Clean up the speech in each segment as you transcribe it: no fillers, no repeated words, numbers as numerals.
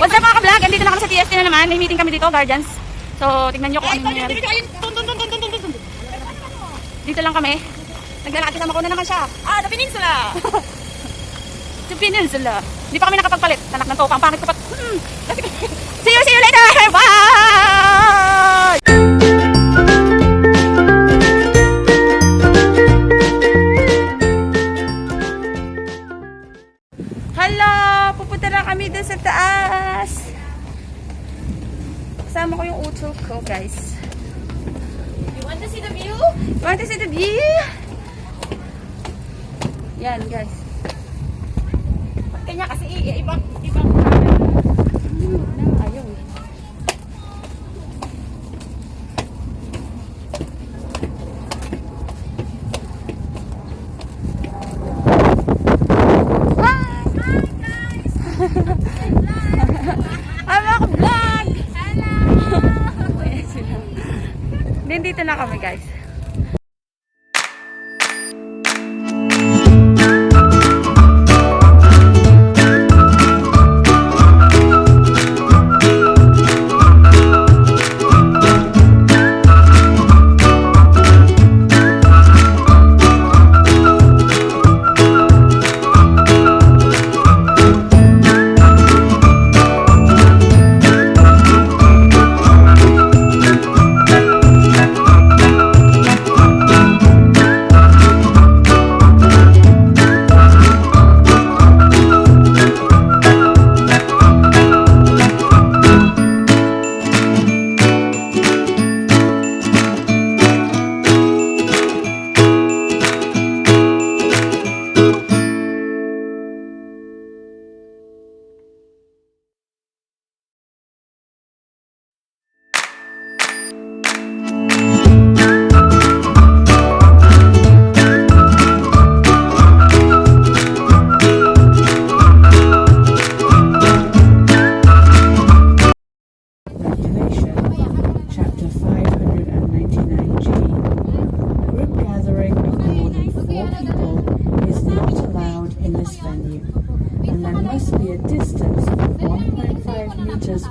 What's up mga ka-vlog? Andito na kami sa TST na naman. May meeting kami dito, guardians. So, tignan nyo kung ano nangyari. Dito lang kami. Naglalakad kasama ko na naman siya. The Peninsula! The Peninsula. Hindi pa kami nakapagpalit. Tanak ng toka. Ang pangit ko pa. See you later! Bye! Hello! Pupunta na kami dun sa taas. Kasama ko yung utok ko, guys. You want to see the view? You want to see the view? Yan, guys. Kanya kasi ibang ayaw eh. Dito na kami, guys.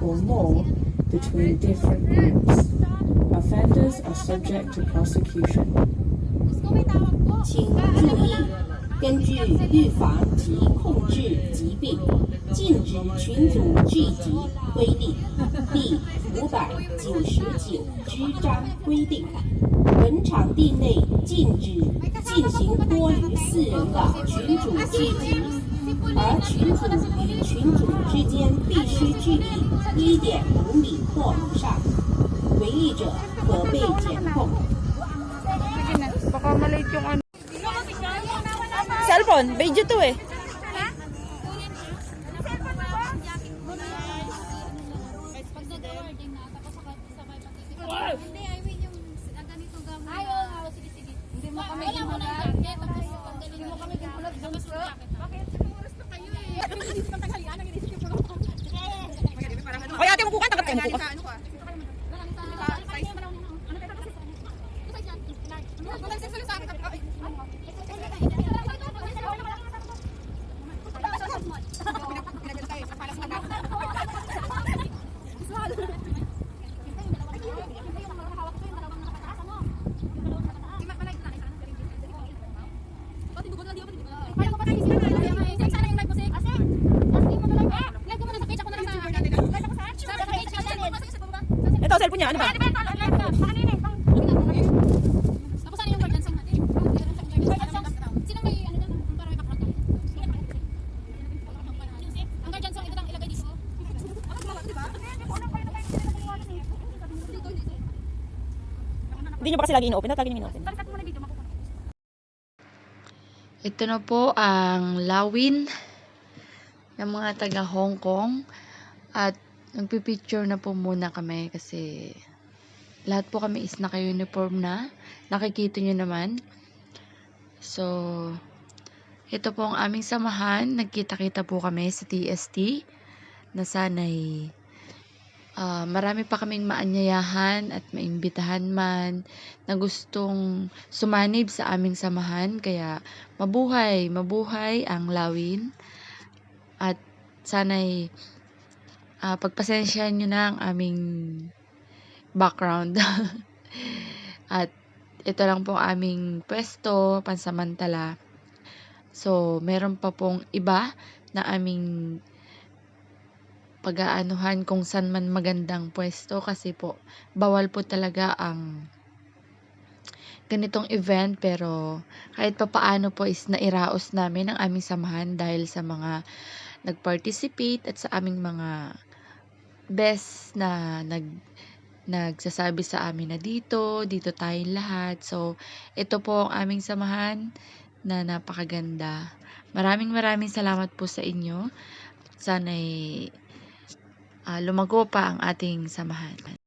Or more between different groups. Offenders are subject to prosecution. 请注意，根据预防及控制疾病禁止群组聚集规定第599支章规定，本场地内禁止进行多于4人的群组聚集。而群组与群组之间必须距离1.5米或以上，违例者可被检控。 Baka malate yung ano. Cellphone, video to eh. Hoy, ate, magbuka, takot kayo magbuka. Ito, cellphone niya, ano ba? Hindi nyo pa kasi lagi ino-open. Tatagin nyo ino-open. Ito na po ang Lawin ng mga taga Hongkong. At nagpipicture na po muna kami kasi lahat po kami is naka-uniform na. Nakikita nyo naman. So, ito po ang aming samahan. Nagkita-kita po kami sa TST na sana'y marami pa kaming maanyayahan at maimbitahan man na gustong sumanib sa aming samahan. Kaya mabuhay ang Lawin at sana'y pagpasensyahan nyo na ang aming background. At ito lang po aming pwesto, pansamantala. So, meron pa pong iba na aming pag-aanuhan kung saan man magandang pwesto kasi po, bawal po talaga ang ganitong event, pero kahit papaano po is nairaos namin ang aming samahan dahil sa mga nag-participate at sa aming mga best na nagsasabi sa amin na dito tayong lahat. So, ito po ang aming samahan na napakaganda. Maraming salamat po sa inyo. Sana'y lumago pa ang ating samahan.